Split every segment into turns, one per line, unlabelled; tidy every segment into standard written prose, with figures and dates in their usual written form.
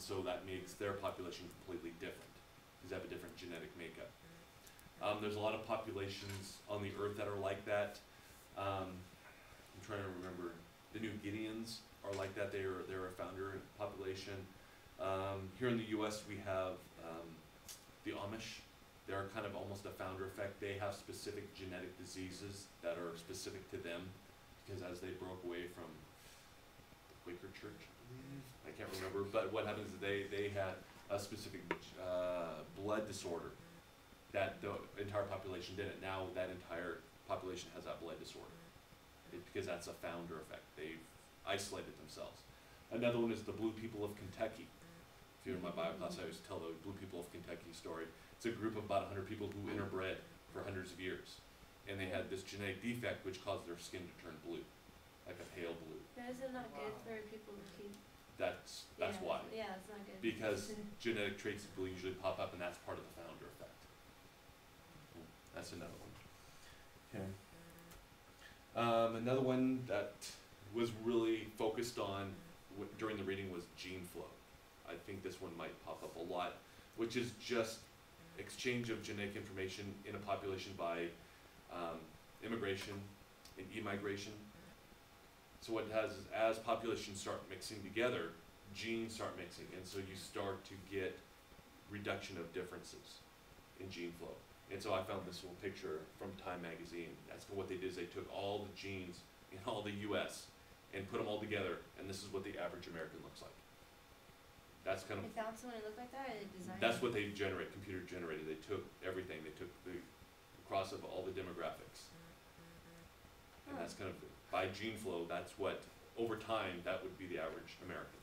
And so that makes their population completely different, because they have a different genetic makeup. There's a lot of populations on the earth that are like that. I'm trying to remember, the New Guineans are like that. They're a founder population. Here in the US we have the Amish. They're kind of almost a founder effect. They have specific genetic diseases that are specific to them, because as they broke away from the Quaker Church, I can't remember, but what happens is they had a specific blood disorder that the entire population didn't. Now that entire population has that blood disorder, because that's a founder effect. They've isolated themselves. Another one is the Blue People of Kentucky. If you're in my bio class, I always tell the Blue People of Kentucky story. It's a group of about 100 people who interbred for hundreds of years. And they had this genetic defect which caused their skin to turn blue, like a pale blue.
But is it not good for people to keep?
That's
Yeah,
why.
Yeah, it's not good.
Because genetic traits will usually pop up, and that's part of the founder effect. That's another one. Okay. Another one that was really focused on during the reading was gene flow. I think this one might pop up a lot, which is just exchange of genetic information in a population by immigration and emigration. So what it has is, as populations start mixing together, genes start mixing, and so you start to get reduction of differences in gene flow. And so I found this little picture from Time magazine. That's what they did, is they took all the genes in all the US and put them all together, and this is what the average American looks like. That's kind of,
They found someone who looked like that, or they designed
that's
it?
what they generate, computer generated. They took everything, they took the cross of all the demographics. And that's kind of, by gene flow, that's what, over time, that would be the average American.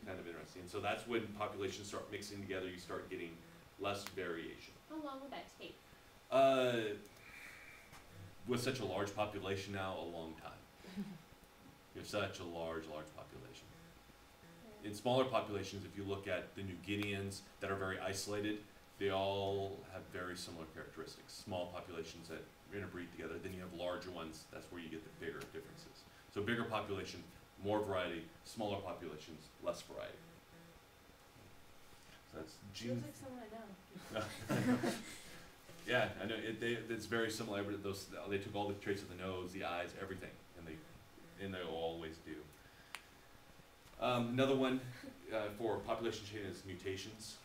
Kind of interesting. And so that's when populations start mixing together, you start getting less variation.
How long would that take?
With such a large population now, a long time. You have such a large population. In smaller populations, if you look at the New Guineans that are very isolated, they all have very similar characteristics. Small populations that interbreed together, then you have larger ones, that's where you get the bigger differences. So bigger population, more variety, smaller populations, less variety. So that's
Feels
gene.
like someone I know.
Yeah, I know, it's very similar. They took all the traits of the nose, the eyes, everything, and they always do. Another one for population change is mutations.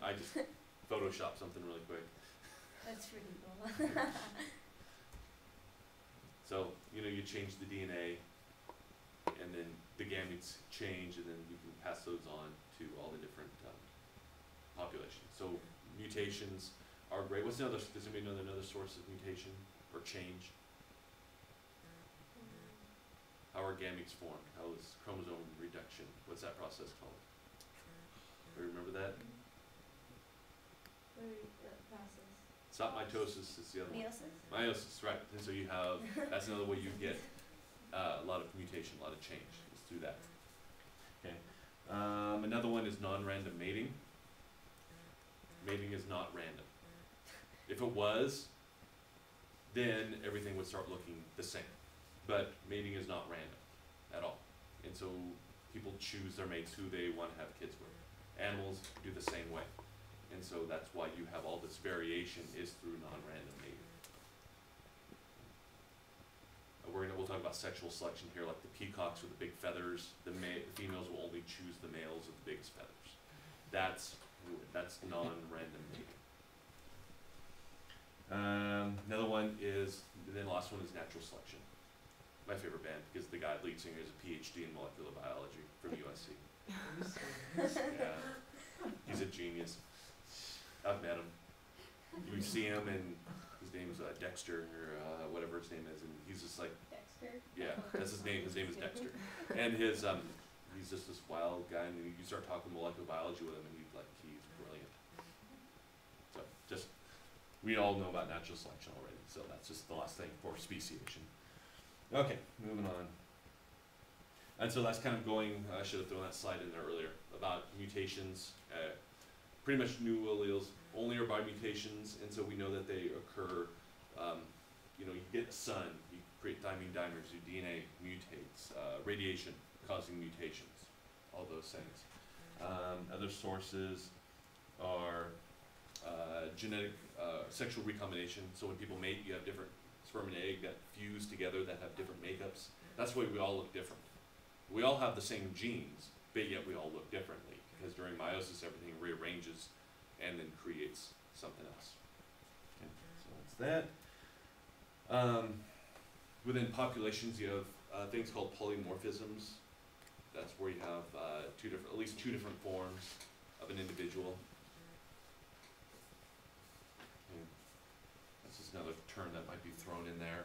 I just photoshopped something really quick.
That's pretty cool.
So, you change the DNA, and then the gametes change, and then you can pass those on to all the different populations. So mutations are great. What's another, does anybody know another source of mutation or change? How are gametes formed? How is chromosome reduction? What's that process called? Do you remember that?
Process.
It's not mitosis, it's the other one.
Meiosis?
Meiosis, right. And so you have, that's another way you get a lot of mutation, a lot of change, is through that. Okay. Another one is non-random mating. Mating is not random. If it was, then everything would start looking the same. But mating is not random at all. And so people choose their mates who they want to have kids with. Animals do the same way. And so that's why you have all this variation is through non-random mating. We'll talk about sexual selection here, like the peacocks with the big feathers. The females will only choose the males with the biggest feathers. That's non-random mating. Another one is, then the last one is natural selection. My favorite band, because the guy, lead singer, is a PhD in molecular biology from USC. Yeah, he's a genius. I've met him. You see him, and his name's Dexter, or whatever his name is, and he's just like,
Dexter?
yeah, that's his name. His name is Dexter, and he's just this wild guy, and you start talking molecular biology with him, and he's brilliant. So just, we all know about natural selection already, so that's just the last thing for speciation. Okay, moving on. And so that's kind of going, I should have thrown that slide in there earlier, about mutations. Pretty much new alleles only are by mutations, and so we know that they occur, you get sun, you create thymine dimers, your DNA mutates, radiation causing mutations, all those things. Other sources are genetic sexual recombination. So when people mate, you have different sperm and egg that fuse together that have different makeups. That's why we all look different. We all have the same genes, but yet we all look differently, because during meiosis everything rearranges and then creates something else. Okay, so that's that. Within populations, you have things called polymorphisms. That's where you have at least two different forms of an individual. Okay. That's just another term that might be thrown in there.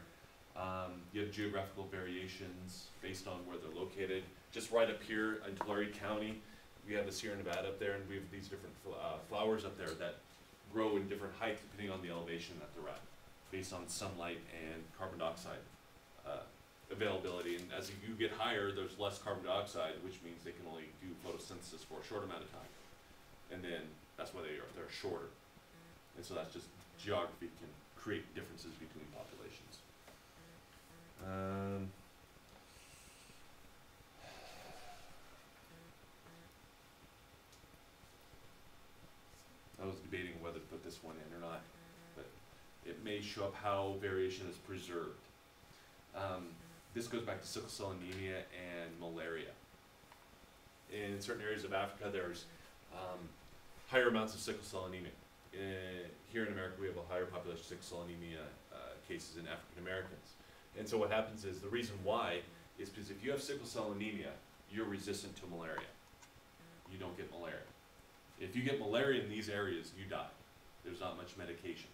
You have geographical variations based on where they're located. Just right up here in Tulare County, we have the Sierra Nevada up there, and we have these different flowers up there that grow in different heights depending on the elevation that they're at, based on sunlight and carbon dioxide availability. And as you get higher, there's less carbon dioxide, which means they can only do photosynthesis for a short amount of time. And then that's why they're shorter. And so that's just geography can create differences between populations. I was debating whether to put this one in or not, but it may show up how variation is preserved. This goes back to sickle cell anemia and malaria. In certain areas of Africa, there's higher amounts of sickle cell anemia. Here in America, we have a higher population of sickle cell anemia cases in African Americans. And so what happens is, the reason why is because if you have sickle cell anemia, you're resistant to malaria. You don't get malaria. If you get malaria in these areas, you die. There's not much medication.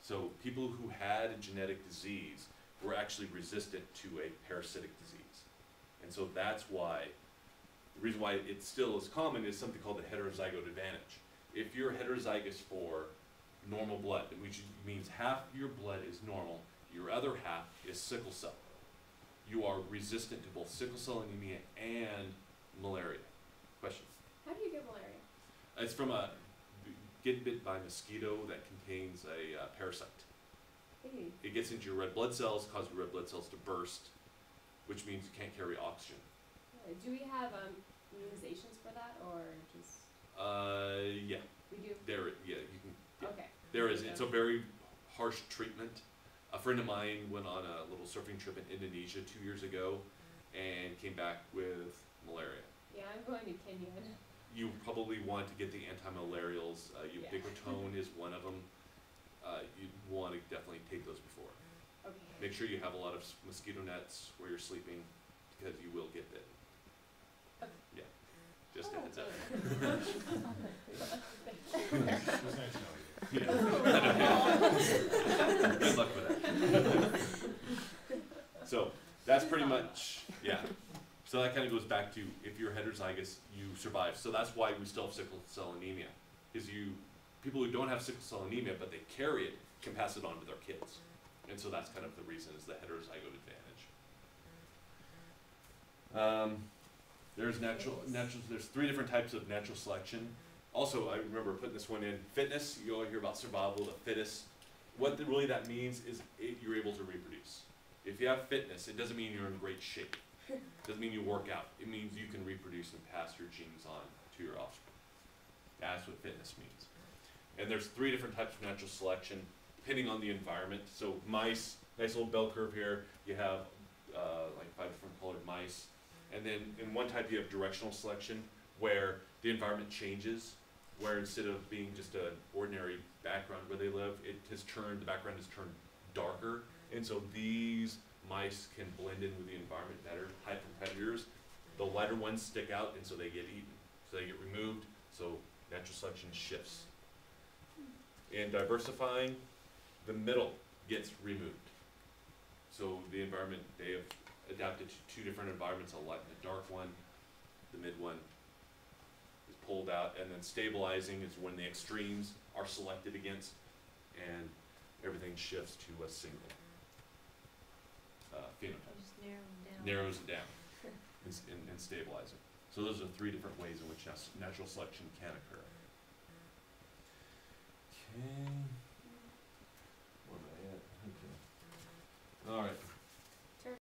So people who had a genetic disease were actually resistant to a parasitic disease. And so that's why, the reason why it still is common is something called the heterozygote advantage. If you're heterozygous for normal blood, which means half your blood is normal, your other half is sickle cell. You are resistant to both sickle cell anemia and malaria. Question?
How do you get malaria?
It's from get bit by a mosquito that contains a parasite.
Hey.
It gets into your red blood cells, causes your red blood cells to burst, which means you can't carry oxygen.
Do we have immunizations for that, or just?
Yeah.
We do.
Yeah, you can. Yeah.
Okay.
There is. It's a very harsh treatment. A friend of mine went on a little surfing trip in Indonesia 2 years ago, and came back with malaria.
Yeah, I'm going to Kenya.
You probably want to get the anti-malarials.
Yeah.
Ubiquitone is one of them. You want to definitely take those before.
Okay.
Make sure you have a lot of mosquito nets where you're sleeping, because you will get bit.
Okay.
Yeah, just a heads up. Yeah. Good luck with that. So that's pretty much, yeah. So that kind of goes back to, if you're heterozygous, you survive. So that's why we still have sickle cell anemia, is people who don't have sickle cell anemia but they carry it can pass it on to their kids. And so that's kind of the reason, is the heterozygote advantage. There's 3 different types of natural selection. Also, I remember putting this one in. Fitness, you all hear about survival of the fittest. What really that means is you're able to reproduce. If you have fitness, it doesn't mean you're in great shape. It doesn't mean you work out. It means you can reproduce and pass your genes on to your offspring. That's what fitness means. And there's 3 different types of natural selection, depending on the environment. So mice, nice little bell curve here. You have like 5 different colored mice. And then in one type you have directional selection, where the environment changes, where instead of being just an ordinary background where they live, the background is turned darker. And so these mice can blend in with the environment better, hide from predators. The lighter ones stick out, and so they get eaten. So they get removed, so natural selection shifts. In diversifying, the middle gets removed. So the environment, they have adapted to 2 different environments, a light and a dark one. The mid one is pulled out, and then stabilizing is when the extremes are selected against, and everything shifts to a single phenotype.
Just narrow them down.
Narrows it down and stabilizing. So those are 3 different ways in which natural selection can occur. Okay. Where am I at? Okay. All right.